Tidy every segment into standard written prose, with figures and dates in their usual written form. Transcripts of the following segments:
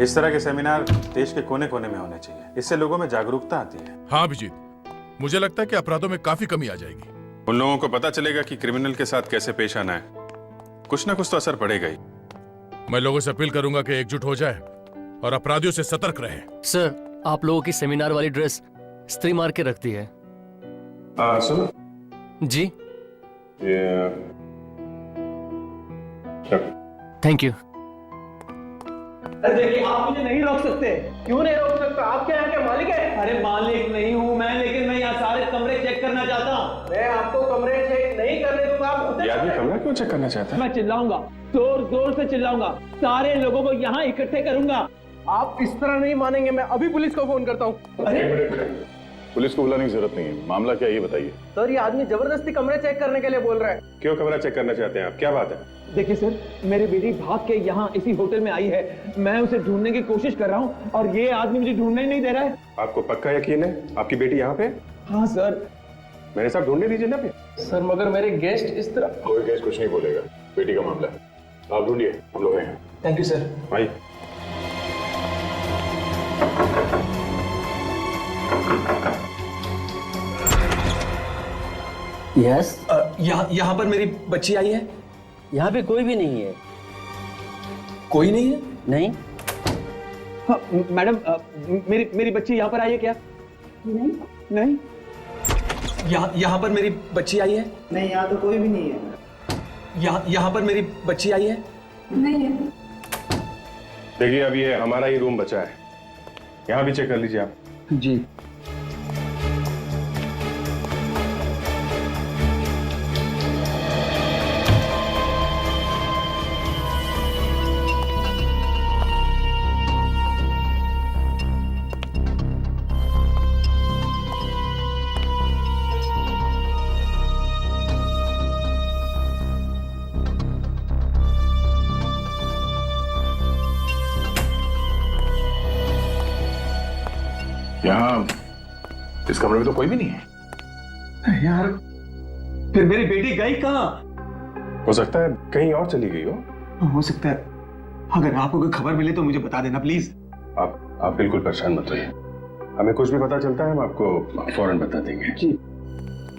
इस तरह के सेमिनार देश के कोने कोने में होने चाहिए। इससे लोगों में जागरूकता आती है। हाँ अभिजीत, मुझे लगता है कि अपराधों में काफी कमी आ जाएगी। उन लोगों को पता चलेगा कि क्रिमिनल के साथ कैसे पेश आना है। कुछ ना कुछ तो असर पड़ेगा ही। मैं लोगों से अपील करूंगा कि एकजुट हो जाए और अपराधियों से सतर्क रहे। सर, आप लोगों की सेमिनार वाली ड्रेस स्त्री मार के रखती है। सुनो जी, ये थैंक यू। देखिए, आप मुझे नहीं रोक सकते। क्यों नहीं रोक सकता? आप क्या यहाँ के मालिक हैं? अरे मालिक नहीं हूँ मैं, लेकिन मैं यहाँ सारे कमरे चेक करना चाहता हूँ। मैं आपको कमरे चेक नहीं करने दूंगा। आप ये आदमी कमरा क्यों चेक करना चाहता है? मैं चिल्लाऊंगा, जोर जोर से चिल्लाऊंगा, सारे लोगों को यहाँ इकट्ठे करूंगा। आप इस तरह नहीं मानेंगे। मैं अभी पुलिस को फोन करता हूँ। अरे पुलिस को बुलाने की जरूरत नहीं है। मामला क्या ये बताइए। सर, ये आदमी जबरदस्ती कमरे चेक करने के लिए बोल रहा है। क्यों कमरा चेक करना चाहते हैं आप? क्या बात है? देखिए सर, मेरी बेटी भाग के यहाँ इसी होटल में आई है। मैं उसे ढूंढने की कोशिश कर रहा हूँ और ये आदमी मुझे ढूंढने ही नहीं दे रहा है। आपको पक्का यकीन है आपकी बेटी यहाँ पे? हाँ सर। मेरे साथ ढूंढने दीजिए ना फिर। सर मगर मेरे गेस्ट इस तरह। कोई केस कुछ नहीं बोलेगा, बेटी का मामला है। आप ढूंढिए, हम लोग हैं। Thank you sir. आइए। यस, यहाँ पर मेरी बच्ची आई है। यहाँ पे कोई भी नहीं है। कोई नहीं है? नहीं। हाँ, मैडम, मेरी बच्ची यहाँ पर आई है क्या? नहीं नहीं। यहाँ पर मेरी बच्ची आई है? नहीं, यहाँ तो कोई भी नहीं है। यहाँ पर मेरी बच्ची आई है? नहीं है। देखिए अब ये हमारा ही रूम बचा है, यहाँ भी चेक कर लीजिए आप। जी। यहाँ इस कमरे में तो कोई भी नहीं है। यार, फिर मेरी बेटी गई कहाँ? हो सकता है कहीं और चली गई हो। हो सकता है। अगर आपको कोई खबर मिले तो मुझे बता देना प्लीज। आप बिल्कुल परेशान मत होइए। हमें कुछ भी पता चलता है हम आपको फौरन बता देंगे। जी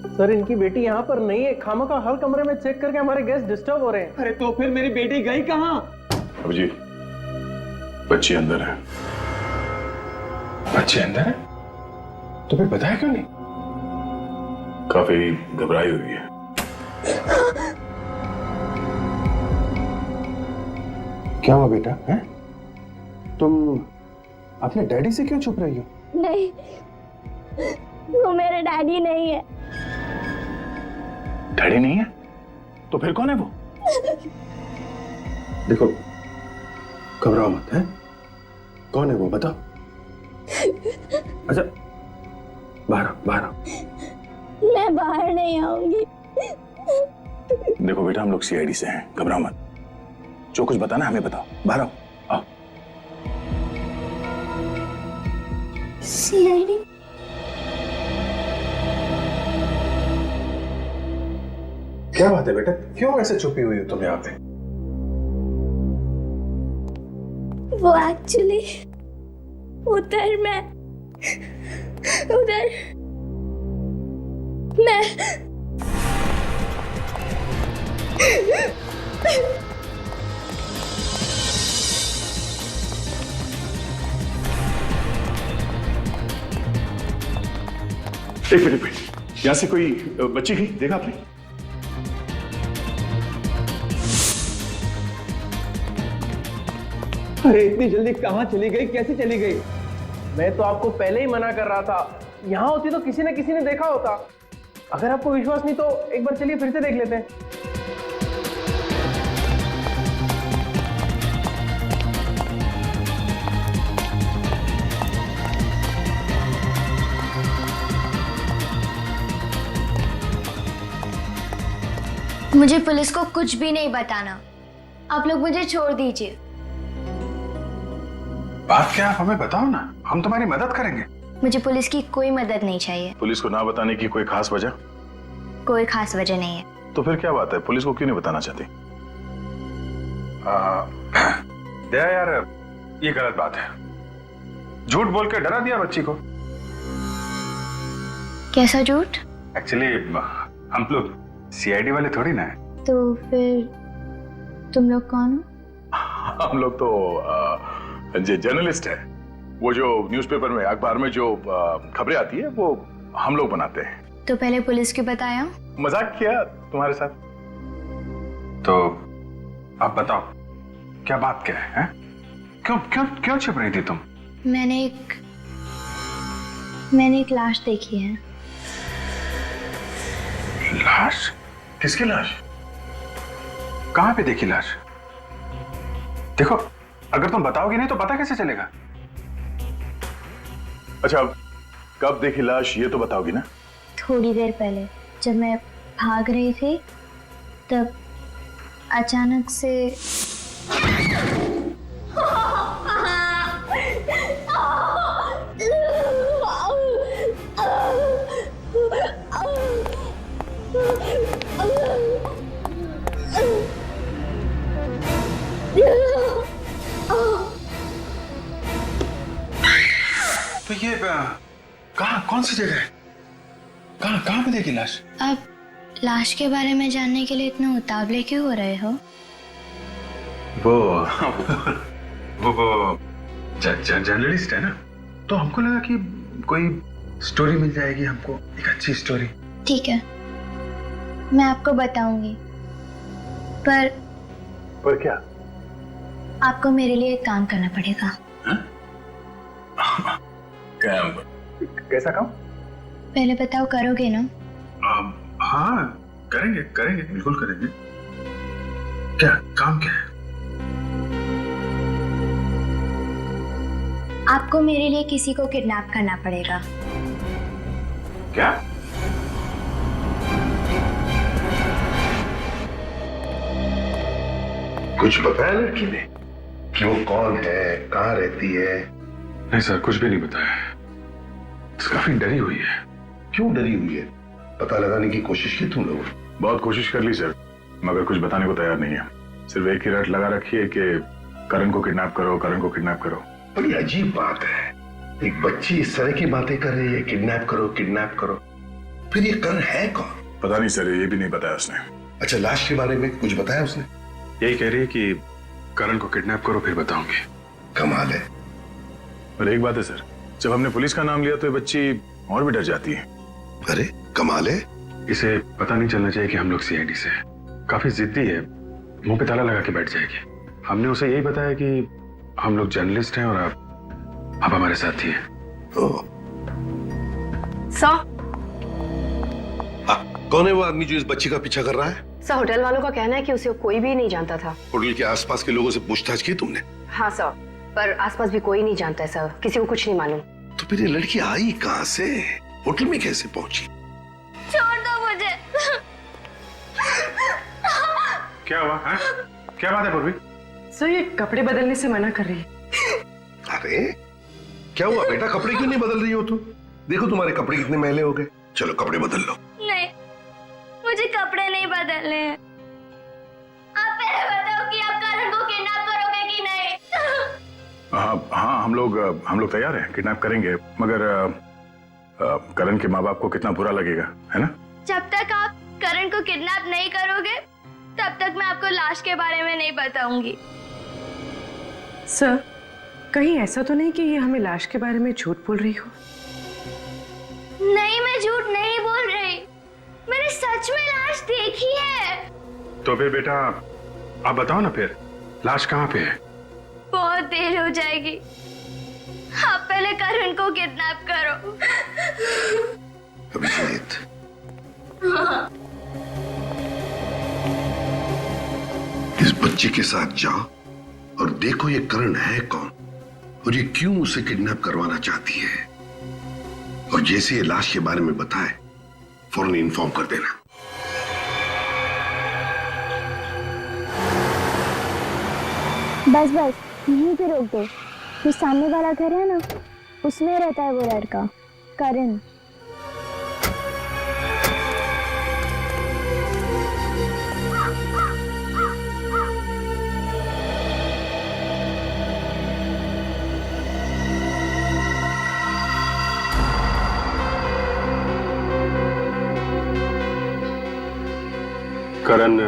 सर, इनकी बेटी यहाँ पर नहीं है। खामा का हर कमरे में चेक करके हमारे गेस्ट डिस्टर्ब हो रहे हैं। अरे तो फिर मेरी बेटी गई कहाँ? अब जी, बच्ची अंदर है। बच्चे अंदर है? तो फिर बताया क्यों नहीं? काफी घबराई हुई है। क्या हुआ बेटा? है तुम अपने डैडी से क्यों छुप रही हो? नहीं, वो मेरे डैडी नहीं है। डैडी नहीं है? तो फिर कौन है वो? देखो, घबराओ मत। है कौन है वो बताओ। अच्छा, बाहर आओ। मैं बाहर नहीं आऊंगी। देखो बेटा, हम लोग सीआईडी से हैं, घबराओ मत। जो कुछ बताना हमें बताओ। बाहर आओ। आओ। सीआईडी? क्या बात है बेटा, क्यों ऐसे छुपी हुई हो तुम यहाँ पे? वो एक्चुअली उधर मैं एक मिनट, यहाँ से कोई बच्ची गई, देखा आपने? अरे इतनी जल्दी कहाँ चली गई? कैसे चली गई? मैं तो आपको पहले ही मना कर रहा था। यहाँ होती तो किसी न किसी ने देखा होता। अगर आपको विश्वास नहीं तो एक बार चलिए फिर से देख लेते हैं। मुझे पुलिस को कुछ भी नहीं बताना। आप लोग मुझे छोड़ दीजिए। बात क्या, आप हमें बताओ ना, हम तुम्हारी मदद करेंगे। मुझे पुलिस की कोई मदद नहीं चाहिए। पुलिस को ना बताने की कोई खास वजह? कोई खास वजह नहीं है। तो फिर क्या बात है, पुलिस को क्यों नहीं बताना चाहती? दया यार, ये गलत बात है। झूठ बोल के डरा दिया बच्ची को। कैसा झूठ? एक्चुअली हम लोग सीआईडी वाले थोड़ी ना है। तो फिर तुम लोग कौन हो? हम लोग तो जर्नलिस्ट है। वो जो न्यूज़पेपर में, अखबार में जो खबरें आती है वो हम लोग बनाते हैं। तो पहले पुलिस क्यों बताया? मजाक किया तुम्हारे साथ। तो आप बताओ, क्या बात क्या है? क्यों क्यों क्यों छिप रही थी तुम? मैंने एक लाश देखी है। लाश? किसकी लाश? कहां पे देखी लाश? देखो, अगर तुम बताओगे नहीं तो पता कैसे चलेगा? अच्छा, कब देखी लाश ये तो बताओगी ना? थोड़ी देर पहले जब मैं भाग रही थी तब अचानक से तो ये कहाँ, कौन सी जगह है? कहाँ पे देखी लाश? अब लाश के बारे में जानने के लिए इतना उतावले क्यों हो रहे हो? वो जर्नलिस्ट है ना, तो हमको लगा कि कोई स्टोरी मिल जाएगी हमको, एक अच्छी स्टोरी। ठीक है, मैं आपको बताऊंगी, पर क्या? आपको मेरे लिए एक काम करना पड़ेगा। कैसा काम? पहले बताओ, करोगे ना? हाँ, करेंगे करेंगे, बिल्कुल करेंगे। क्या काम क्या है? आपको मेरे लिए किसी को किडनैप करना पड़ेगा। क्या? कुछ बताया लड़की ने कि वो कौन है, कहाँ रहती है? नहीं सर, कुछ भी नहीं बताया। काफी डरी हुई है। क्यों डरी हुई है? पता लगाने की कोशिश की तुम लोगों? बहुत कोशिश कर ली सर, मगर कुछ बताने को तैयार नहीं है। सिर्फ एक ही रट लगा रखी है कि करण को किडनैप करो, करण को किडनैप करो। बड़ी अजीब बात है, एक बच्ची इस तरह की बातें कर रही है, किडनैप करो किडनैप करो। फिर ये करण है कौन? पता नहीं सर, ये भी नहीं बताया उसने। अच्छा, लाश के बारे में कुछ बताया उसने? यही कह रही है कि करण को किडनैप करो फिर बताऊंगी। कमाल है। और एक बात है सर, जब हमने पुलिस का नाम लिया तो ये बच्ची और भी डर जाती है। अरे कमाल है। इसे पता नहीं चलना चाहिए कि हम लोग सीआईडी से हैं। काफी जिद्दी है, मुंह पे ताला लगा के बैठ जाएगी। हमने उसे यही बताया कि हम लोग जर्नलिस्ट हैं और आप हमारे साथी हैं। सर, कौन है वो आदमी जो इस बच्ची का पीछा कर रहा है? सर होटल वालों का कहना है कि उसे कोई भी नहीं जानता था। होटल के आसपास के लोगों से पूछताछ की तुमने? हाँ सर, पर आसपास भी कोई नहीं जानता है सर, किसी को कुछ नहीं मालूम। तो फिर ये लड़की आई कहाँ से, होटल में कैसे पहुंची? छोड़ दो मुझे। क्या हुआ है? क्या बात है पूर्वी? सर ये कपड़े बदलने से मना कर रही है। अरे क्या हुआ बेटा, कपड़े क्यों नहीं बदल रही हो तुम? देखो तुम्हारे कपड़े कितने मैले हो गए। चलो कपड़े बदल लो। नहीं, मुझे कपड़े नहीं बदलने हैं। आप पहले बताओ कि आप करण को किडनैप करोगे कि नहीं? हाँ, हम लोग तैयार हैं, किडनैप करेंगे, मगर करण के माँ बाप को कितना बुरा लगेगा, है ना? जब तक आप करण को किडनैप नहीं करोगे तब तक मैं आपको लाश के बारे में नहीं बताऊंगी। सर, कहीं ऐसा तो नहीं कि ये हमें लाश के बारे में झूठ बोल रही हो? नहीं, मैं झूठ नहीं बोल रही, मैंने सच में लाश देखी है। तो फिर बेटा आप बताओ ना, फिर लाश कहाँ पे है? बहुत देर हो जाएगी, आप पहले करण को किडनैप करो। अभिजीत, इस बच्चे के साथ जाओ और देखो ये करण है कौन और ये क्यों उसे किडनैप करवाना चाहती है, और जैसे ये लाश के बारे में बताए फौरन इन्फॉर्म कर देना। बस यहीं पे रोक दो। जो सामने वाला घर है ना, उसमें रहता है वो लड़का करण। करण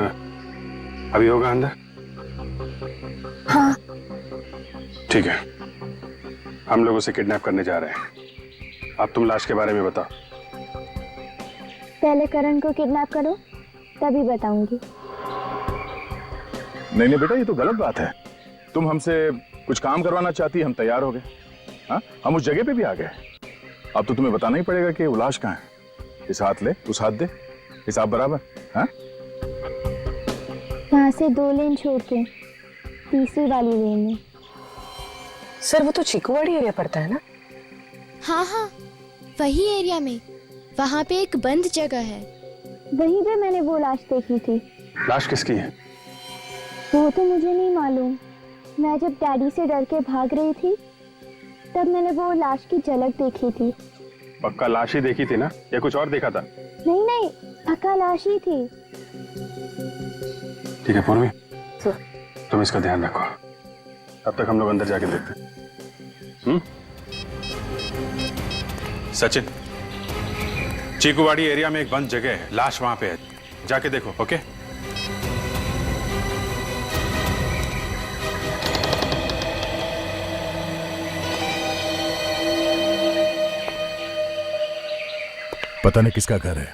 अभी होगा अंदर? हाँ। ठीक है, हम लोग उसे किडनैप करने जा रहे हैं। अब तुम लाश के बारे में बताओ। पहले करण को किडनैप करो, तभी बताऊंगी। नहीं बेटा, ये तो गलत बात है। तुम हमसे कुछ काम करवाना चाहती, हम तैयार हो गए। हाँ, हम उस जगह पे भी आ गए। अब तो तुम्हें बताना ही पड़ेगा कि वो लाश कहाँ है। इस हाथ ले, उस हाथ दे, हिसाब बराबर। हाँ, यहाँ से 2 लेन छोड़ के तीसरी वाली लेन में। सर वो तो चीकूवाड़ी एरिया पड़ता है ना? हाँ हाँ, वही एरिया में। वहाँ पे एक बंद जगह है। वहीं पे मैंने वो लाश देखी थी। लाश किसकी है? वो तो मुझे नहीं मालूम। मैं जब डैडी से डर के भाग रही थी तब मैंने वो लाश की झलक देखी थी। पक्का लाश ही देखी थी ना, या कुछ और देखा था? नहीं नहीं, पक्का लाश ही थी। ठीक है पूर्वी, तुम इसका ध्यान रखो। अब तक हम लोग अंदर जाके देखते हैं। सचिन, चीकूवाड़ी एरिया में एक बंद जगह है, लाश वहां पे है, जाके देखो। ओके? पता नहीं किसका घर है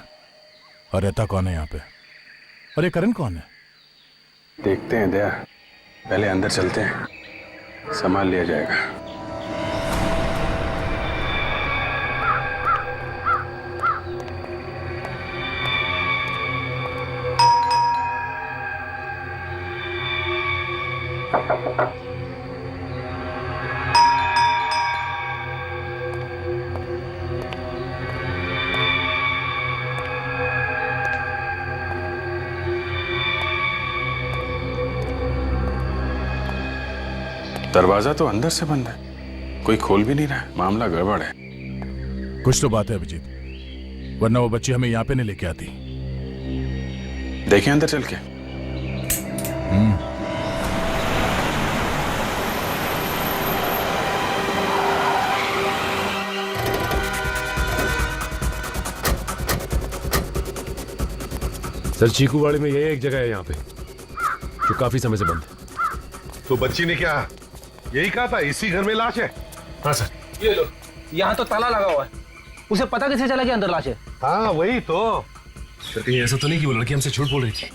और रहता कौन है यहाँ पे। अरे करण कौन है? देखते हैं दया, पहले अंदर चलते हैं, संभाल लिया जाएगा। दरवाजा तो अंदर से बंद है, कोई खोल भी नहीं रहा है। मामला गड़बड़ है। कुछ तो बात है अभिजीत, वरना वो बच्ची हमें यहाँ पे नहीं लेके आती। देखें अंदर चल के। सर चीकूवाड़ी में ये एक जगह है यहाँ पे जो काफी समय से बंद है। तो बच्ची ने क्या यही कहा था, इसी घर में लाश है? हाँ सर। ये लो, यहाँ तो ताला लगा हुआ है। उसे पता कैसे चला कि अंदर लाश है? हाँ वही तो। सर कहीं ऐसा तो नहीं कि वो लड़की हमसे झूठ बोल रही थी?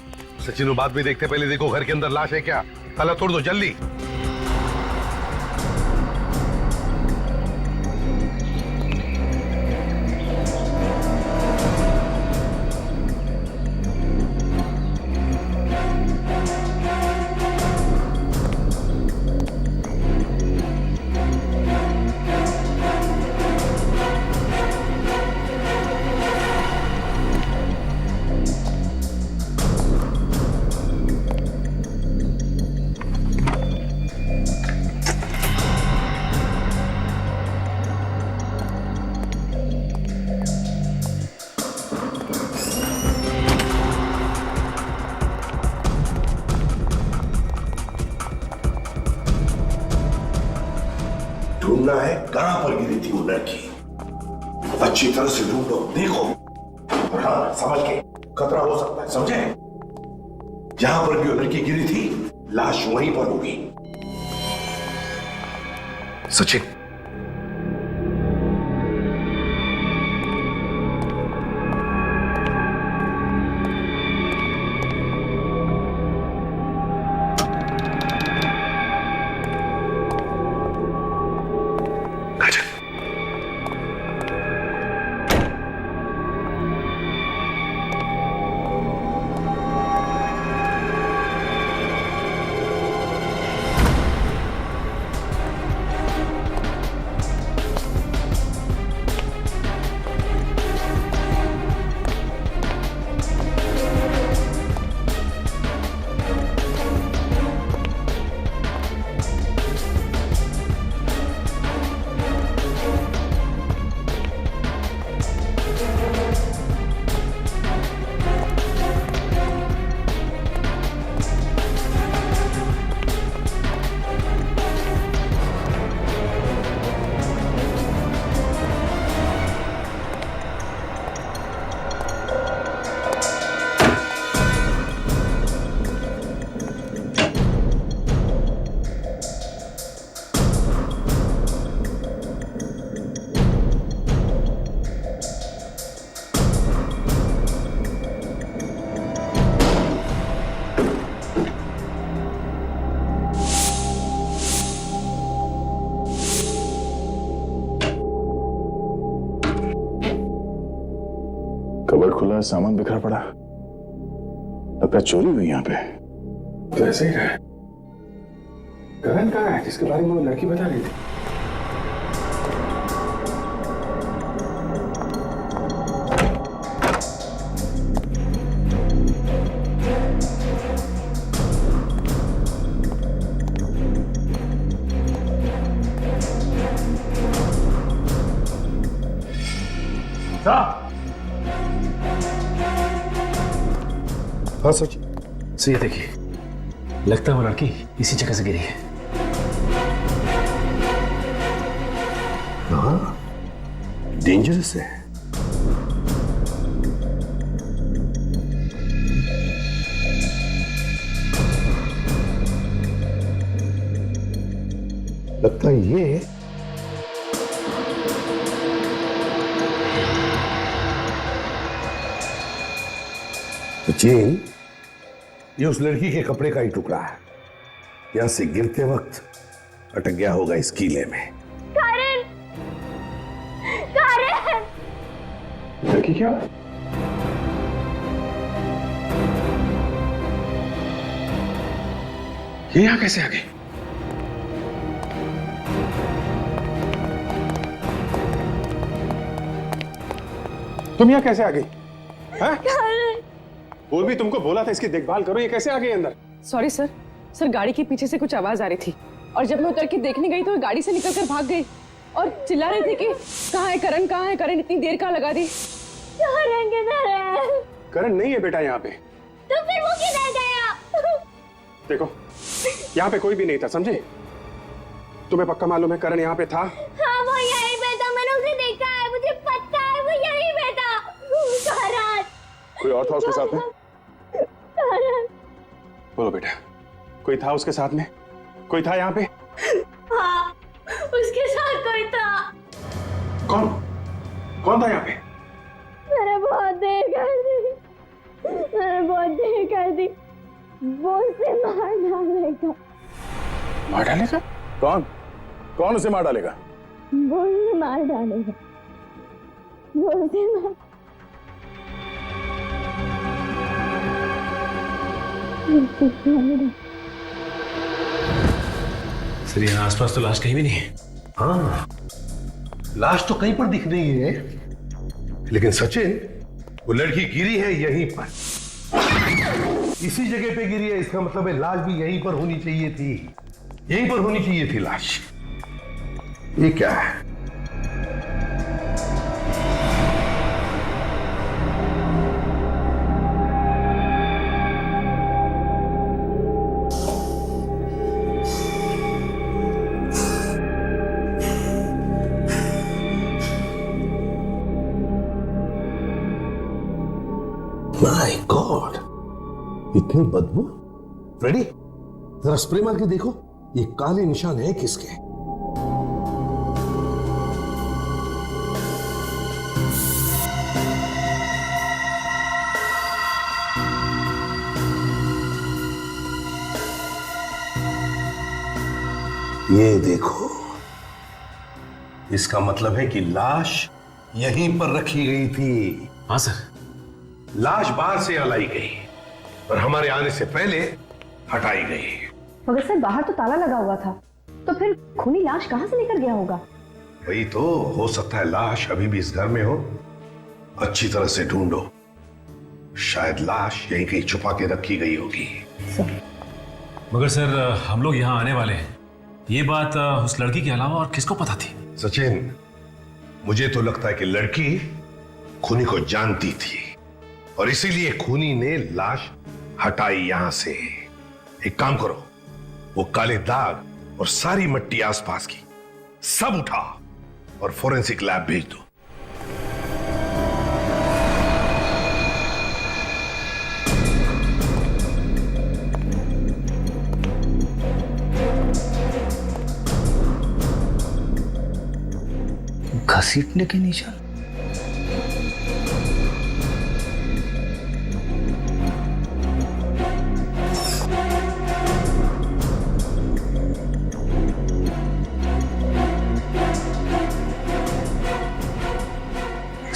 सचिन, बाद में देखते, पहले देखो घर के अंदर लाश है क्या। ताला तोड़ दो जल्दी। ढूंढना है कहां पर गिरी थी वो लड़की, अच्छी तरह से ढूंढो, देखो। और हाँ, समझ के, खतरा हो सकता है, समझे? जहां पर भी वो लड़की गिरी थी, लाश वहीं पर होगी। सचिन, कबर्ड खुला है, सामान बिखरा पड़ा, लगता है चोरी हुई यहाँ पे। तो ऐसे ही है। करण कहाँ है जिसके बारे में वो लड़की बता रही थी? हाँ सच। सो ये देखिए, लगता है वो लड़की इसी जगह से गिरी है। हाँ, डेंजरस है। लगता है ये सचिन, ये उस लड़की के कपड़े का ही टुकड़ा है। यहां से गिरते वक्त अटक गया होगा इस कीले में। करण, करण, लड़की क्या? ये यहां कैसे आ गई? तुम यहां कैसे आ गई? वो भी तुमको बोला था इसकी देखभाल करो, ये कैसे आ गई अंदर? सॉरी सर, गाड़ी के पीछे से कुछ आवाज आ रही थी और जब मैं उतर के देखने गई तो गाड़ी से निकलकर भाग गई और चिल्ला रही थी कि कहाँ है करण, कहाँ है करण, इतनी देर कहाँ लगा दी। करण किधर है? करण नहीं है बेटा यहाँ पे। तो फिर वो किधर गया? देखो, यहाँ पे कोई भी नहीं था, समझे? तुम्हें पक्का मालूम है करण यहाँ पे था? हाँ, वो यहीं पे था, मैंने उसे देखा है, मुझे पता है वो यहीं पे था। करण, कोई और था उसके साथ में? करण, बोलो बेटा, कोई था उसके साथ में? कोई था यहाँ पे? हाँ, उसके साथ कोई था। कौन? कौन था यहाँ पे? मैंने बहुत देर कर दी, वो उसे मार डालेगा। मार डालेगा? कौन? कौन उसे मार डालेगा? वो उसे मार डालेगा। वो उसे मार... सर, यहाँ आसपास तो लाश कहीं भी नहीं है। हाँ, लाश तो कहीं पर दिख रही है, लेकिन सचिन, वो लड़की गिरी है यहीं पर, इसी जगह पे गिरी है। इसका मतलब है लाश भी यहीं पर होनी चाहिए थी, यहीं पर होनी चाहिए थी लाश। ये क्या है? माय गॉड, इतनी बदबू। रेडी, जरा स्प्रे मार के देखो, ये काले निशान है किसके? ये देखो, इसका मतलब है कि लाश यहीं पर रखी गई थी। हाँ सर। लाश बाहर से लाई गई और हमारे आने से पहले हटाई गई। मगर सर, बाहर तो ताला लगा हुआ था, तो फिर खूनी लाश कहां से लेकर गया होगा? वही तो, हो सकता है लाश अभी भी इस घर में हो। अच्छी तरह से ढूंढो, शायद लाश यहीं कहीं छुपा के रखी गई होगी। मगर सर, हम लोग यहाँ आने वाले हैं, ये बात उस लड़की के अलावा और किसको पता थी? सचिन, मुझे तो लगता है कि लड़की खूनी को जानती थी और इसीलिए खूनी ने लाश हटाई यहां से। एक काम करो, वो काले दाग और सारी मट्टी आसपास की सब उठा और फोरेंसिक लैब भेज दो। घसीटने के निशान?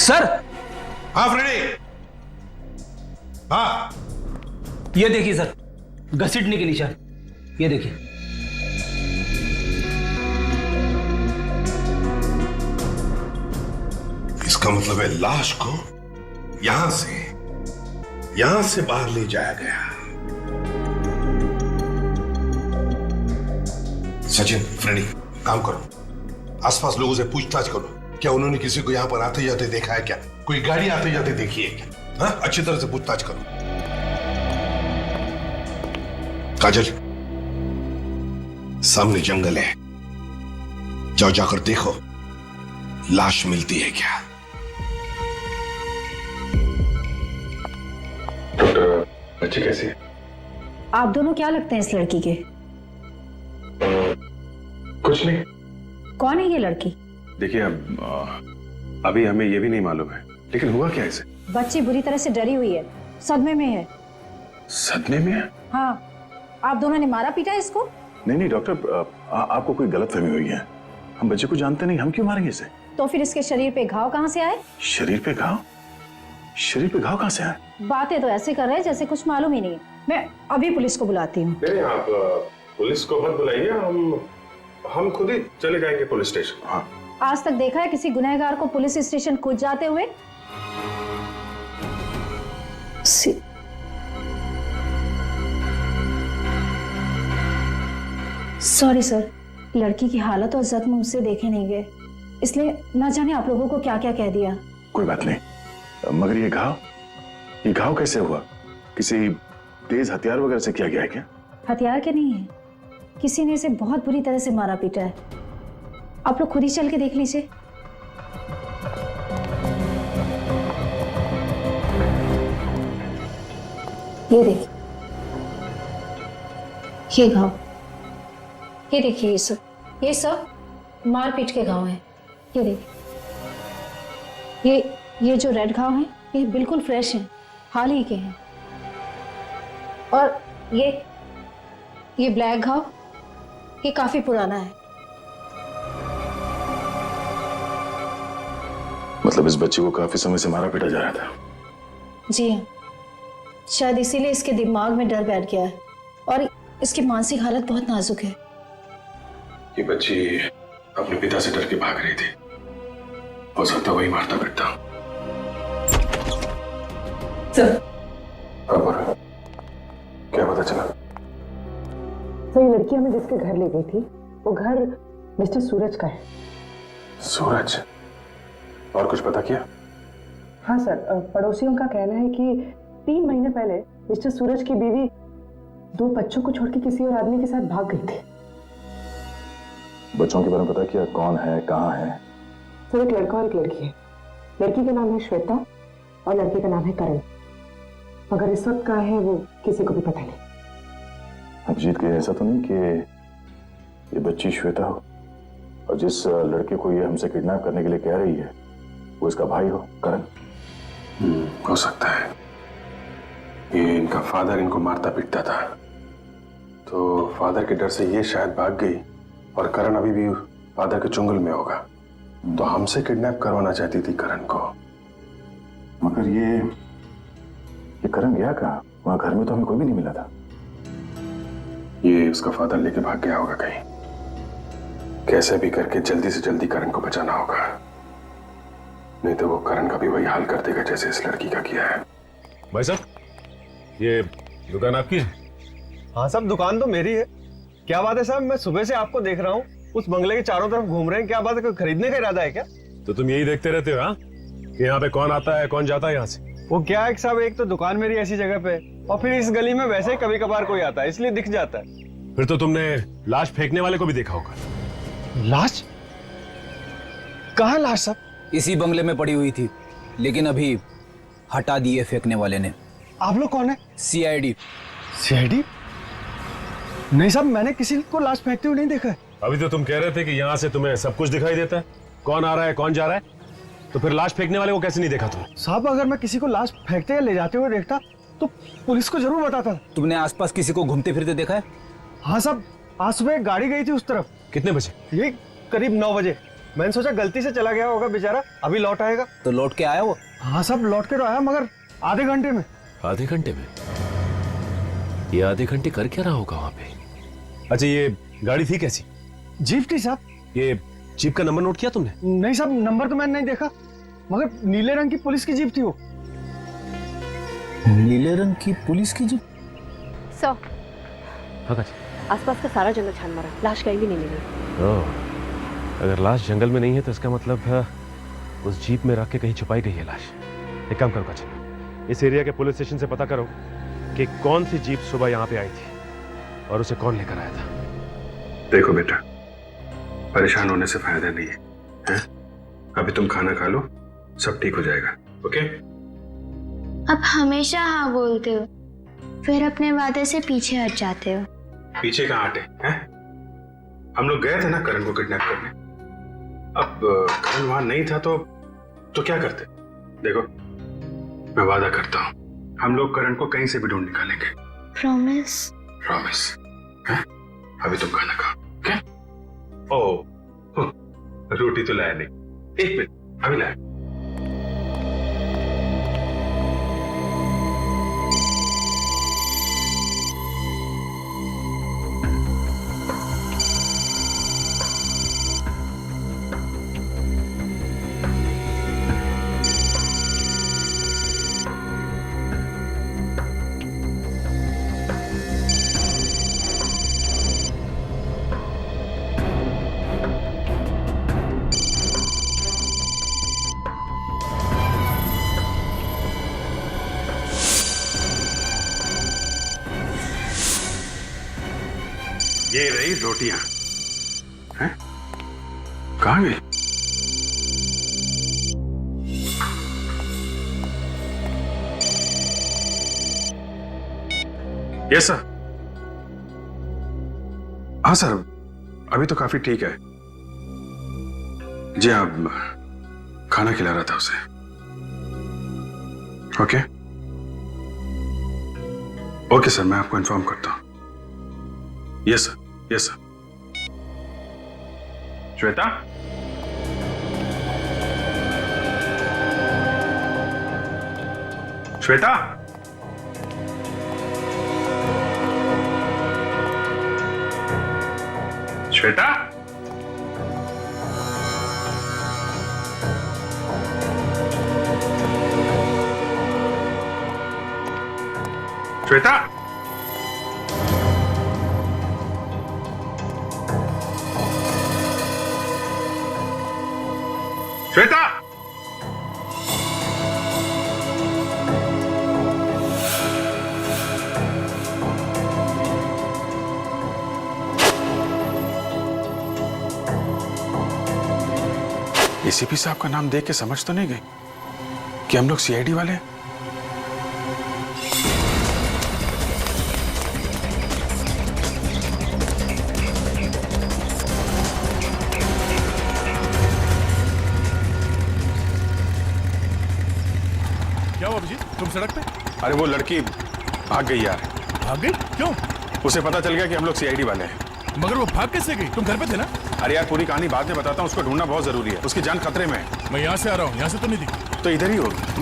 सर, हाँ फ्रेडी, हाँ, ये देखिए सर, घसीटने के निशान, ये देखिए। इसका मतलब है लाश को यहां से बाहर ले जाया गया। सचिन, फ्रेंडी, काम करो, आसपास लोगों से पूछताछ करो। क्या उन्होंने किसी को यहां पर आते जाते देखा है? क्या कोई गाड़ी आते जाते देखी है क्या? हाँ, अच्छी तरह से पूछताछ करो। काजल, सामने जंगल है, जाओ, जाकर देखो लाश मिलती है क्या। डॉक्टर, बच्ची कैसी है? आप दोनों क्या लगते हैं इस लड़की के? कुछ नहीं। कौन है ये लड़की? देखिए, अभी हमें ये भी नहीं मालूम है, लेकिन हुआ क्या इसे? बच्ची बुरी तरह से डरी हुई है, सदमे में है। सदमे में है? हाँ, आप दोनों ने मारा पीटा इसको? नहीं डॉक्टर, आपको कोई गलतफहमी हुई है। हम बच्चे को जानते नहीं, हम क्यों मारेंगे इसे? तो फिर इसके शरीर पे घाव कहाँ से आए? शरीर पे घाव? शरीर पे घाव कहाँ से आए? बातें तो ऐसे कर रहे हैं जैसे कुछ मालूम ही नहीं है। मैं अभी पुलिस को बुलाती हूँ। नहीं, आप पुलिस को मत बुलाइए, हम खुद ही चले जाएंगे पुलिस स्टेशन। हाँ। आज तक देखा है किसी गुनहगार को पुलिस स्टेशन खुद जाते हुए? सॉरी सर, लड़की की हालत और जख्म मुझसे देखे नहीं गए, इसलिए ना जाने आप लोगों को क्या क्या कह दिया। कोई बात नहीं, मगर ये घाव कैसे हुआ? किसी तेज हथियार वगैरह से किया गया है क्या? हथियार के नहीं है, किसी ने इसे बहुत बुरी तरह से मारा पीटा है। आप लोग खुद ही चल के देख लीजिए। ये देखिए, ये घाव, ये देखिए, ये सब मारपीट के घाव हैं। ये देखिए, ये जो रेड घाव हैं, ये बिल्कुल फ्रेश हैं, हाल ही के हैं। और ये ब्लैक घाव, ये काफी पुराना है। मतलब इस बच्चे को काफी समय से मारा पीटा जा रहा था? जी हाँ, शायद इसीलिए इसके दिमाग में डर बैठ गया है और इसकी मानसिक हालत बहुत नाजुक है। ये बच्ची अपने पिता से डर के भाग रही थी, हो सकता वही मारता पीटता। क्या पता चला? तो ये लड़की हमें जिसके घर ले गई थी, वो घर मिस्टर सूरज का है। सूरज? और कुछ पता किया? हाँ सर, पड़ोसियों का कहना है कि 3 महीने पहले मिस्टर सूरज की बीवी 2 बच्चों को छोड़ के किसी और आदमी के साथ भाग गई थी। बच्चों के बारे में पता किया? कौन है, कहाँ है? सर, एक लड़का और एक लड़की है। लड़की का नाम है श्वेता और लड़के का नाम है करण, मगर इस वक्त कहाँ है वो किसी को भी पता नहीं। अभिजीत, के ऐसा तो नहीं कि ये बच्ची श्वेता हो और जिस लड़के को ये हमसे किडनैप करने के लिए कह रही है वो इसका भाई हो, करण? हो सकता है। ये इनका फादर इनको मारता पीटता था, तो फादर के डर से ये शायद भाग गई और करण अभी भी फादर के चुंगल में होगा, तो हमसे किडनैप करवाना चाहती थी करण को। मगर ये करण गया कहाँ? वहां घर में तो हमें कोई भी नहीं मिला था। ये उसका फादर लेके भाग गया होगा कहीं। कैसे भी करके जल्दी से जल्दी करण को बचाना होगा, नहीं तो वो करण का भी वही हाल कर देगा जैसे इस लड़की का किया है। भाई साहब, ये दुकान आपकी है? हाँ साहब, दुकान तो मेरी है। क्या बात है साहब, मैं सुबह से आपको देख रहा हूँ, उस बंगले के चारों तरफ घूम रहे हैं। क्या बात है, कोई खरीदने का इरादा है क्या? तो तुम यही देखते रहते हो हाँ, कि यहाँ पे कौन आता है कौन जाता है यहाँ से? वो क्या है साहब, एक तो दुकान मेरी ऐसी जगह पे और फिर इस गली में वैसे ही कभी कभार कोई आता है, इसलिए दिख जाता है। फिर तो तुमने लाश फेंकने वाले को भी देखा होगा। लाश? कहाँ लाश साहब? इसी बंगले में पड़ी हुई थी, लेकिन अभी हटा दिए फेंकने वाले ने। आप लोग कौन है? सीआईडी। सीआईडी? नहीं साहब, मैंने किसी को लाश फेंकते हुए नहीं देखा है। अभी तो तुम कह रहे थे कि यहाँ से तुम्हें सब कुछ दिखाई देता है, कौन आ रहा है कौन जा रहा है, तो फिर लाश फेंकने वाले को कैसे नहीं देखा तुमने? साहब, अगर मैं किसी को लाश फेंकते या ले जाते हुए देखता तो पुलिस को जरूर बताता। तुमने आसपास किसी को घूमते फिरते देखा है? हाँ साहब, आज सुबह एक गाड़ी गई थी उस तरफ। कितने बजे? ये करीब 9 बजे। मैंने सोचा गलती से चला गया होगा बेचारा, अभी लौट आएगा। तो लौट के आया वो? हाँ साहब, लौट के तो आया, मगर आधे घंटे में। आधे घंटे में? ये आधे घंटे कर क्या रहा होगा वहां पे? अच्छा, ये गाड़ी थी कैसी? जीप थी साहब। ये जीप का नंबर नोट किया तुमने? नहीं साहब, नंबर तो मैंने नहीं देखा, मगर नीले रंग की पुलिस की जीप थी वो। नीले रंग की पुलिस की जीप? सर, हाँ, आसपास का सारा जंगल छान मारा, लाश कहीं भी नहीं मिली। ओह, अगर लाश जंगल में नहीं है तो इसका मतलब उस जीप में रख के कहीं छुपाई गई है लाश। एक काम करो काची, इस एरिया के पुलिस स्टेशन से पता करो कि कौन सी जीप सुबह यहाँ पे आई थी और उसे कौन लेकर आया था। देखो बेटा, परेशान होने से फायदा नहीं है, हैं? अभी तुम खाना खा लो, सब ठीक हो जाएगा। ओके? आप हमेशा हाँ बोलते हो, फिर अपने वादे से पीछे हट जाते हो। पीछे कहाँ हटे हैं? हम लोग गए थे ना करण को किडनैप करने। अब करण वहां नहीं था तो क्या करते? देखो, मैं वादा करता हूँ, हम लोग करण को कहीं से भी ढूंढ निकालेंगे। प्रॉमिस? प्रॉमिस। हैं? अभी तुम खाना खाओ। ओके? ओह, रोटी तो लाया नहीं। एक मिनट, अभी लाया। ये रही रोटियां। हैं? कहाँ गई? Yes sir. हाँ सर, अभी तो काफी ठीक है जी। आप खाना खिला रहा था उसे। ओके ओके सर, मैं आपको इन्फॉर्म करता हूं। Yes sir, yes sir. Shweta, Shweta, Shweta, Shweta, Shweta, ACP साहब का नाम देख के समझ तो नहीं गई कि हम लोग सीआईडी वाले हैं? क्या हुआ अभिजीत, तुम सड़क पे? अरे वो लड़की भाग गई यार। भाग गई? क्यों? उसे पता चल गया कि हम लोग सीआईडी वाले हैं। मगर वो भाग कैसे गई? तुम घर पे थे ना? अरे यार, पूरी कहानी बाद में बताता हूँ, उसको ढूंढना बहुत जरूरी है, उसकी जान खतरे में है। मैं यहाँ से आ रहा हूँ, यहाँ से तो नहीं दिखी। तो इधर ही होगी।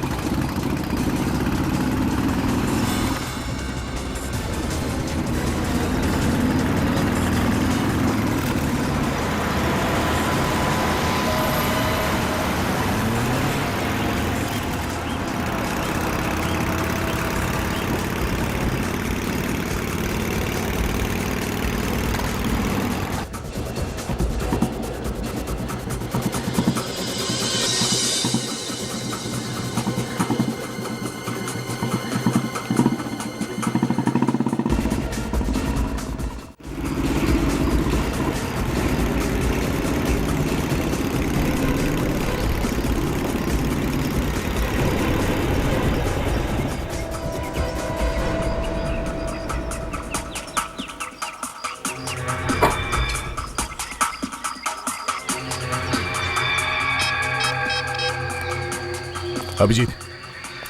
अभिजीत,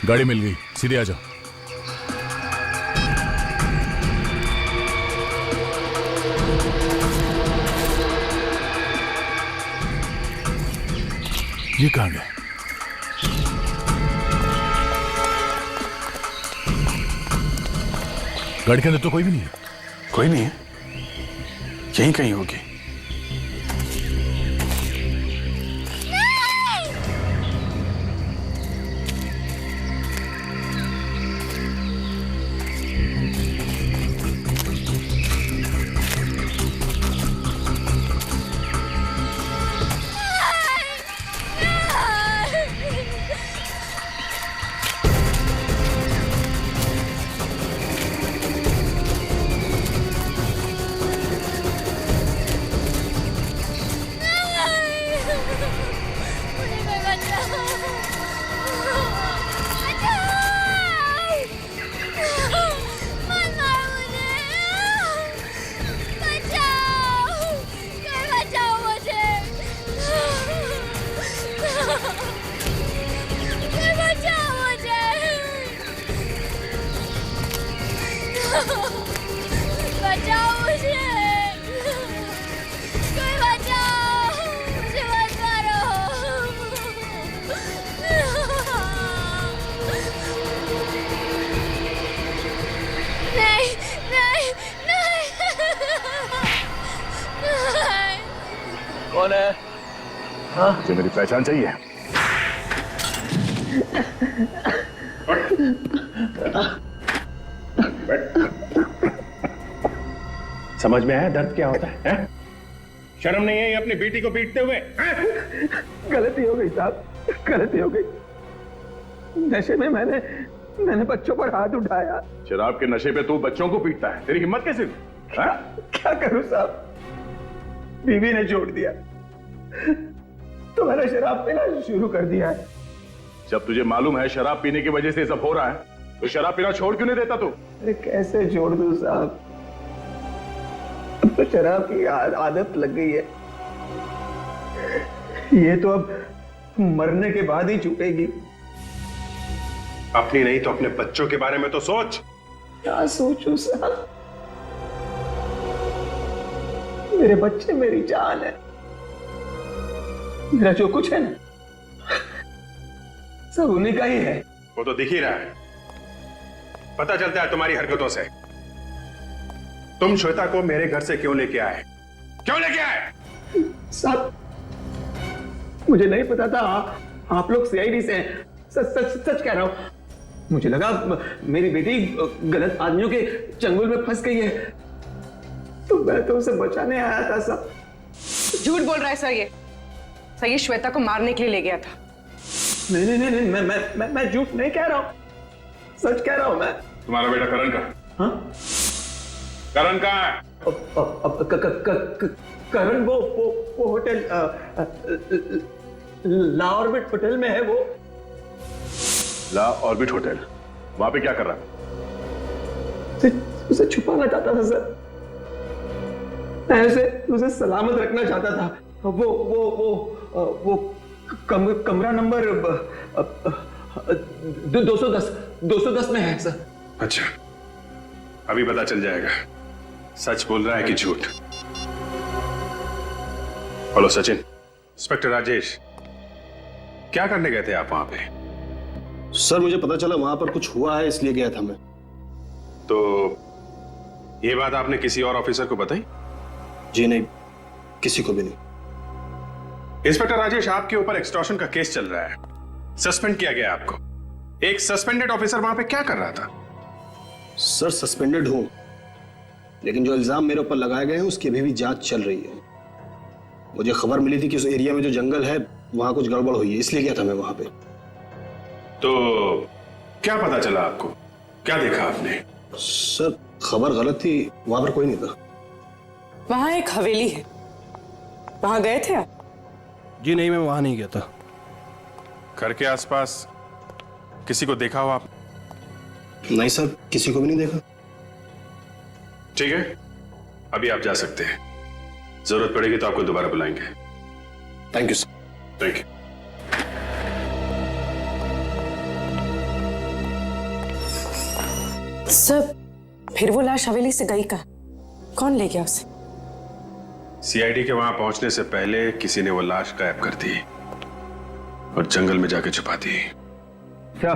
गाड़ी मिल गई, सीधे आ जाओ। ये कहाँ गए? गाड़ी के अंदर तो कोई भी नहीं है। कोई नहीं है, यहीं कहीं होगी। बचाओ मुझे, कोई बचाओ मुझे, मत मारो। नहीं नहीं नहीं नहीं। कौन है? हाँ? मुझे मेरी पहचान चाहिए। समझ में आया दर्द क्या होता है? शर्म नहीं है अपनी बेटी को पीटते हुए? गलती हो गई साहब, गलती हो गई। नशे में मैंने बच्चों पर हाथ उठाया। शराब के नशे पे तू बच्चों को पीटता है, तेरी हिम्मत कैसे हुई? क्या करूं साहब, बीवी ने छोड़ दिया तो मैंने शराब पीना शुरू कर दिया है। जब तुझे मालूम है शराब पीने की वजह से सब हो रहा है, तो शराब पीना छोड़ क्यों नहीं देता तू? अरे कैसे छोड़ दूं साहब, अब तो शराब की आदत लग गई है। ये तो अब मरने के बाद ही छूटेगी। अपनी नहीं तो अपने बच्चों के बारे में तो सोच। क्या सोचूं साहब, मेरे बच्चे मेरी जान है। मेरा जो कुछ है ना सब उन्हीं का ही है। वो तो दिख ही रहा है, पता चलता है तुम्हारी हरकतों से। तुम श्वेता को मेरे घर से क्यों लेके आए? क्यों लेके आए? साहब मुझे नहीं पता था आप लोग सीआईडी से हैं। सच कह रहा हूं, मुझे लगा मेरी बेटी गलत आदमियों के चंगुल में फंस गई है, तो मैं तो उसे बचाने आया था साहब। झूठ बोल रहा है सर ये श्वेता को मारने के लिए ले गया था। नहीं, मैं झूठ नहीं कह रहा हूं, सच कह रहा हूं मैं। तुम्हारा बेटा करण का? हाँ? करण कहाँ है? करण वो होटल ला ऑर्बिट होटल में है। वो ला ऑर्बिट होटल, वहां पे क्या कर रहा? उसे छुपाना चाहता था सर, मैं उसे सलामत रखना चाहता था। वो कमरा नंबर 210 में है सर। अच्छा, अभी पता चल जाएगा सच बोल रहा है कि झूठ। हेलो सचिन। इंस्पेक्टर राजेश, क्या करने गए थे आप वहां पे? सर मुझे पता चला वहां पर कुछ हुआ है, इसलिए गया था मैं। तो ये बात आपने किसी और ऑफिसर को बताई? जी नहीं, किसी को भी नहीं। इंस्पेक्टर राजेश, आपके ऊपर एक्सटॉर्शन का केस चल रहा है, सस्पेंड किया गया आपको। एक सस्पेंडेड ऑफिसर वहां पे क्या कर रहा था? सर सस्पेंडेड हूं, लेकिन जो इल्जाम मेरे ऊपर लगाए गए हैं उसकी अभी भी जांच चल रही है। मुझे खबर मिली थी कि उस एरिया में जो जंगल है वहां कुछ गड़बड़ हुई है, इसलिए गया था मैं वहां पे। तो क्या पता चला आपको? क्या देखा आपने? सर खबर गलत थी, वहां पर कोई नहीं था। वहां एक हवेली है, वहां गए थे आप? जी नहीं, मैं वहां नहीं गया था। घर के आसपास किसी को देखा हो आप? नहीं सर, किसी को भी नहीं देखा। ठीक है, अभी आप जा सकते हैं। जरूरत पड़ेगी तो आपको दोबारा बुलाएंगे। Thank you sir. Thank you. Sir फिर वो लाश हवेली से गई कहाँ? कौन ले गया उसे? सीआईडी के वहां पहुंचने से पहले किसी ने वो लाश गायब कर दी और जंगल में जाके छुपा दी। क्या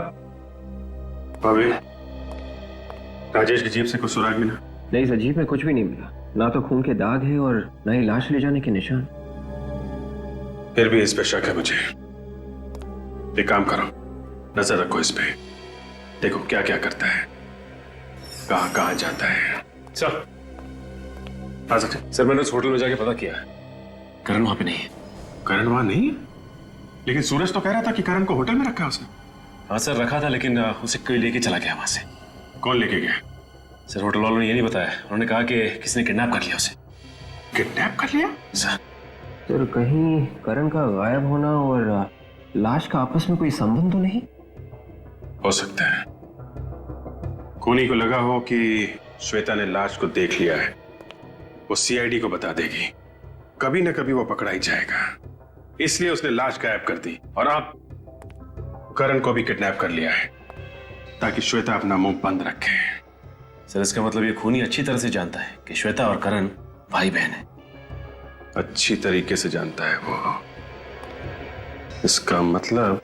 भाभी, राजेश की जीप से कुछ सुराग मिला? नहीं सर, जीप में कुछ भी नहीं मिला। ना तो खून के दाग है और ना ही लाश ले जाने के निशान। फिर भी इस पे शक है मुझे। एक काम करो, नजर रखो इस पे, देखो क्या क्या करता है, कहां कहां जाता है। चल आ सकते। सर मैंने उस होटल में जाके पता किया है, करण वहां पे नहीं है। करण वहां नहीं है? लेकिन सूरज तो कह रहा था कि करण को होटल में रखा है उसने। हाँ सर रखा था, लेकिन उसे कोई लेके चला गया वहां से। कौन लेके गया? सर होटल वालों ने ये नहीं बताया, उन्होंने कहा कि किसी ने किडनैप कर लिया उसे। किडनैप कर लिया? सर कहीं करण का गायब होना और लाश का आपस में कोई संबंध तो नहीं? हो सकता है खूनी को लगा हो कि श्वेता ने लाश को देख लिया है, वो सीआईडी को बता देगी, कभी ना कभी वो पकड़ा ही जाएगा, इसलिए उसने लाश गायब कर दी। और अब करण को भी किडनैप कर लिया है ताकि श्वेता अपना मुंह बंद रखे। सर इसका मतलब ये खूनी अच्छी तरह से जानता है कि श्वेता और करण भाई बहन है। अच्छी तरीके से जानता है वो। इसका मतलब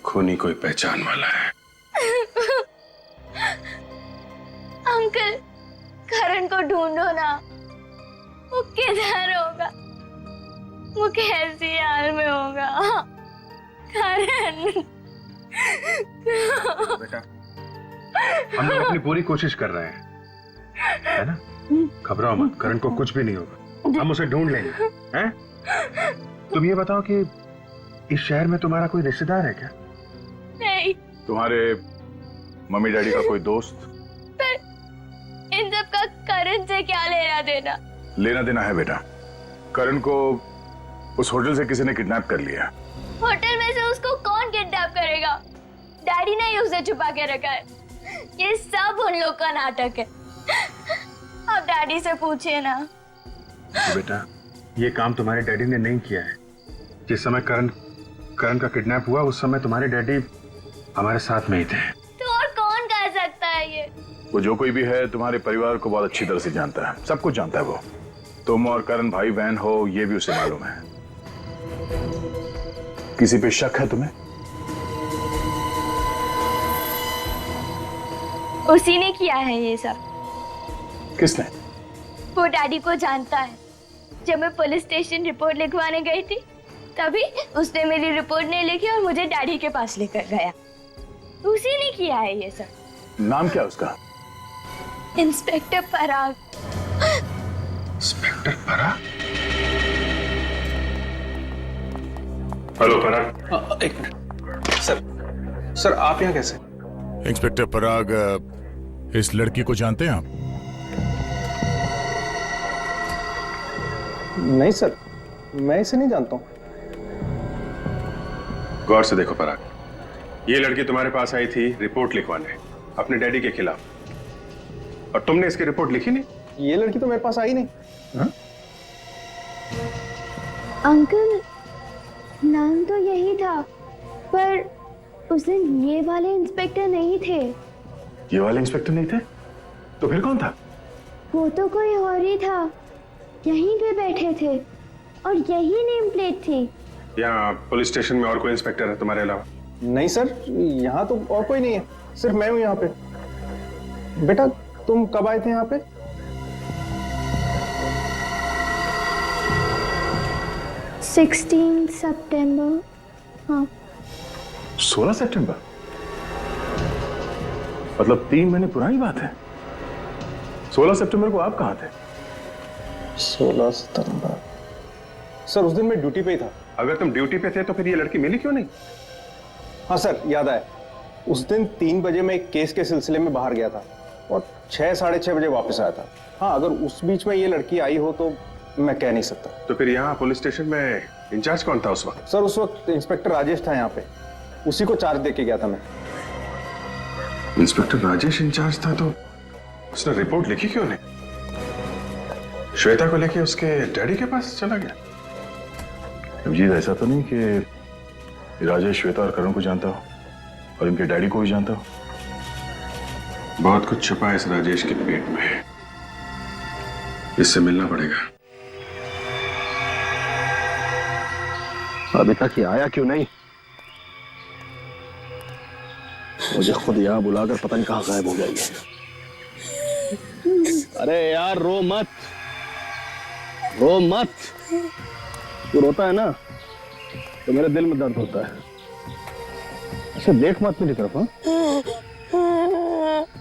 खूनी कोई पहचान वाला है। अंकल, करण को ढूंढो ना, वो किधर होगा, वो कैसी हाल में होगा। करण बेटा, हम लोग अपनी पूरी कोशिश कर रहे हैं, है ना? घबराओ मत, करण को कुछ भी नहीं होगा, हम उसे ढूंढ लेंगे, हैं? तुम ये बताओ कि इस शहर में तुम्हारा कोई रिश्तेदार है क्या? नहीं। तुम्हारे मम्मी डैडी का कोई दोस्त? पर इन सब का करण से क्या लेना देना? लेना देना है बेटा, करण को उस होटल से किसी ने किडनैप कर लिया। होटल में से उसको कौन किडनैप करेगा? डैडी ने ही उसे छुपा के रखा है। ये सब उन लोग का नाटक है। आप डैडी से पूछिए ना। बेटा, ये काम तुम्हारे डैडी ने नहीं किया है। जिस समय करण का किडनैप हुआ उस समय तुम्हारे डैडी हमारे साथ में ही थे। तो और कौन कर सकता है ये? वो जो कोई भी है तुम्हारे परिवार को बहुत अच्छी तरह से जानता है, सब कुछ जानता है वो। तुम और करण भाई बहन हो ये भी उसे मालूम है। किसी पे शक है तुम्हें? उसी ने किया है ये सब। किसने? वो डैडी को जानता है। जब मैं पुलिस स्टेशन रिपोर्ट लिखवाने गई थी तभी उसने मेरी रिपोर्ट नहीं लिखी और मुझे डैडी के पास लेकर गया। उसी ने किया है ये सब। नाम क्या उसका? इंस्पेक्टर पराग। इंस्पेक्टर पराग? हेलो पराग। एक मिनट सर आप यहाँ कैसे? इंस्पेक्टर पराग, इस लड़की को जानते हैं आप? नहीं सर, मैं इसे नहीं जानता हूँ। गौर से देखो पराग, ये लड़की तुम्हारे पास आई थी रिपोर्ट लिखवाने अपने डैडी के खिलाफ, और तुमने इसकी रिपोर्ट लिखी नहीं। ये लड़की तो मेरे पास आई नहीं। हा? अंकल, नाम तो यही था पर उस दिन ये वाले इंस्पेक्टर नहीं थे। ये वाले इंस्पेक्टर नहीं थे? तो फिर कौन था? वो तो कोई और ही था। यहीं पे बैठे थे और यही नेम प्लेट थी। यहाँ पुलिस स्टेशन में और कोई इंस्पेक्टर है तुम्हारे अलावा? नहीं सर, यहाँ तो और कोई नहीं है, सिर्फ मैं हूँ यहाँ पे। बेटा तुम कब आए थे यहाँ पे? सितंबर। हाँ 16 सितंबर? मतलब 3 महीने पुरानी बात है। 16 सितंबर को आप कहाँ थे? 16 सितंबर? सर उस दिन मैं ड्यूटी पे ही था। अगर तुम ड्यूटी पे थे तो फिर ये लड़की मिली क्यों नहीं? हाँ सर याद आया, उस दिन 3 बजे मैं एक केस के सिलसिले में बाहर गया था और 6 साढ़े 6 बजे वापस आया था। हाँ अगर उस बीच में ये लड़की आई हो तो मैं कह नहीं सकता। तो फिर यहाँ पुलिस स्टेशन में इंचार्ज कौन था उस वक्त? सर उस वक्त इंस्पेक्टर राजेश था यहाँ पे, उसी को चार्ज देके गया था मैं। इंस्पेक्टर राजेश इंचार्ज था तो उसने रिपोर्ट लिखी क्यों नहीं? श्वेता को लेके उसके डैडी के पास चला गया। अभिजीत, ऐसा तो नहीं कि राजेश श्वेता और करण को जानता हो और इनके डैडी को भी जानता हो? बहुत कुछ छुपा है इस राजेश के पेट में, इससे मिलना पड़ेगा। अभी तक ये आया क्यों नहीं? मुझे खुद यहाँ बुलाकर पता नहीं कहाँ गायब हो गया ये। अरे यार रो मत, रो मत। तू रोता है ना तो मेरे दिल में दर्द होता है। अच्छा देख मत मेरी तरफ। हाँ,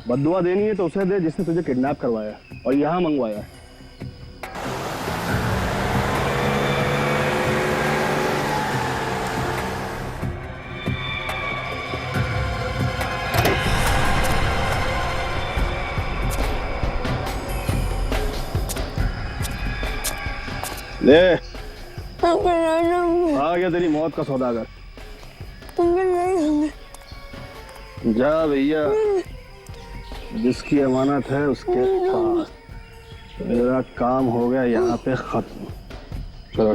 बद्दुआ देनी है तो उसे दे जिसने तुझे किडनैप करवाया और यहाँ मंगवाया। ले आ गया तेरी मौत का सौदागर। जा भैया, जिसकी अमानत है उसके पास। मेरा काम हो गया यहाँ पे खत्म। चलो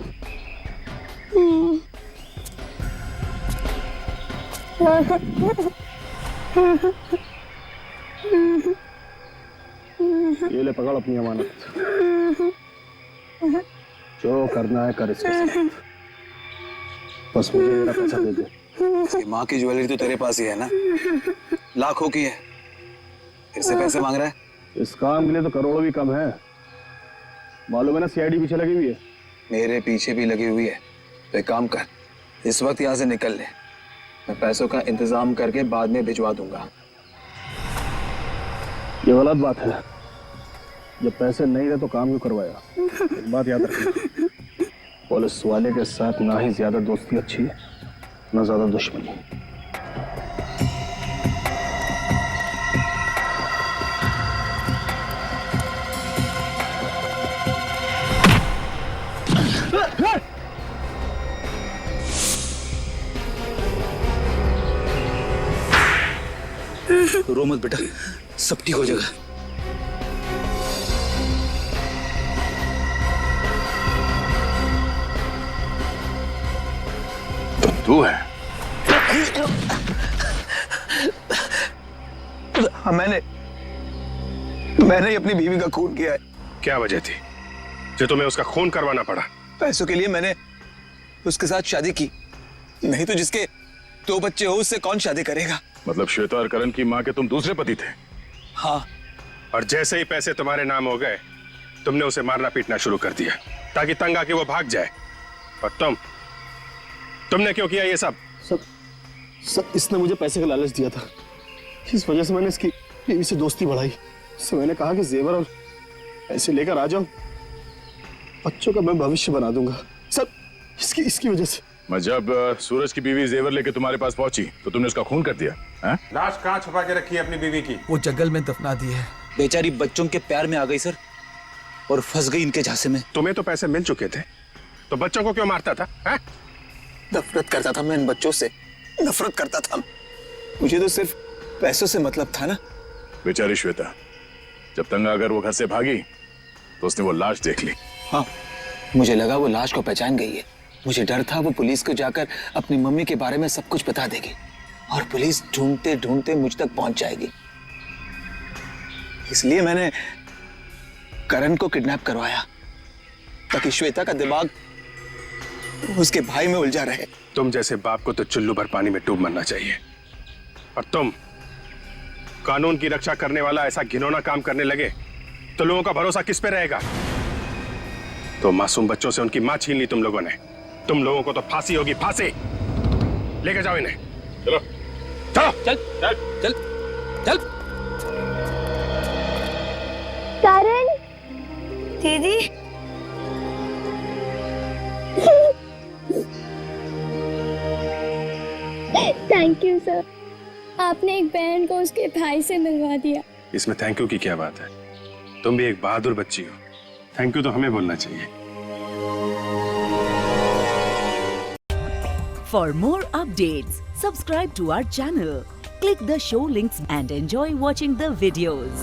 ये ले पकड़ अपनी अमानत। जो करना है कर इसके साथ, बस मुझे मेरा पैसा दे दे। माँ की ज्वेलरी तो तेरे पास ही है ना, लाखों की है, फिर से पैसे मांग रहा है? इस काम के लिए तो करोड़ों भी कम है। मालूम है ना सीआईडी पीछे लगी हुई है। मेरे पीछे भी लगी हुई है। तो एक काम कर, इस वक्त यहाँ से निकल ले, मैं पैसों का इंतजाम करके बाद में भिजवा दूंगा। ये गलत बात है। जब पैसे नहीं रहे तो काम क्यों करवाया? एक बात याद रखना, पुलिस वाले के साथ ना ही ज्यादा दोस्ती अच्छी है ना ज्यादा दुश्मनी। रो मत बेटा, सब ठीक हो जाएगा। तू है? हाँ, मैंने ही अपनी बीवी का खून किया है। क्या वजह थी जो तुम्हें उसका खून करवाना पड़ा? पैसों के लिए मैंने उसके साथ शादी की, नहीं तो जिसके 2 बच्चे हो उससे कौन शादी करेगा? मतलब श्वेता और करण की माँ के तुम दूसरे पति थे? हाँ। और जैसे ही पैसे तुम्हारे नाम हो गए तुमने उसे मारना पीटना शुरू कर दिया ताकि तंग आके वो भाग जाए। और तुमने क्यों किया ये सब? सब इसने मुझे पैसे का लालच दिया था। इस वजह से मैंने इसकी बीवी से दोस्ती बढ़ाई। इससे मैंने कहा कि जेवर और पैसे लेकर आ जाओ, बच्चों का मैं भविष्य बना दूंगा। सब इसकी वजह से। मैं जब सूरज की बीवी जेवर लेके तुम्हारे पास पहुंची तो तुमने उसका खून कर दिया? लाश कहाँ छुपा के रखी है अपनी बीवी की? वो जंगल में दफना दी है। बेचारी बच्चों के प्यार में आ गई सर, और फंस गई इनके झांसे में। तुम्हें तो पैसे मिल चुके थे तो बच्चों को क्यों मारता था? नफरत करता था मैं इन बच्चों से, नफरत करता था। मुझे तो सिर्फ पैसों से मतलब था ना। बेचारी श्वेता, जब तंग आकर वो घर से भागी तो उसने वो लाश देख ली। हाँ, मुझे लगा वो लाश को पहचान गई है। मुझे डर था वो पुलिस को जाकर अपनी मम्मी के बारे में सब कुछ बता देगी और पुलिस ढूंढते ढूंढते मुझ तक पहुंच जाएगी। इसलिए मैंने करण को किडनैप करवाया ताकि श्वेता का दिमाग उसके भाई में उलझा रहे। तुम जैसे बाप को तो चुल्लू भर पानी में डूब मरना चाहिए, और तुम कानून की रक्षा करने वाला ऐसा घिनौना काम करने लगे तो लोगों का भरोसा किस पे रहेगा? तो मासूम बच्चों से उनकी मां छीन ली तुम लोगों ने। तुम लोगों को तो फांसी होगी, फांसी। लेके जाओ इन्हें। चलो चलो चल चल चल चल। करण दीदी, थैंक यू सर, आपने एक बहन को उसके भाई से मिलवा दिया। इसमें थैंक यू की क्या बात है? तुम भी एक बहादुर बच्ची हो, थैंक यू तो हमें बोलना चाहिए। For more updates, subscribe to our channel, click the show links and enjoy watching the videos.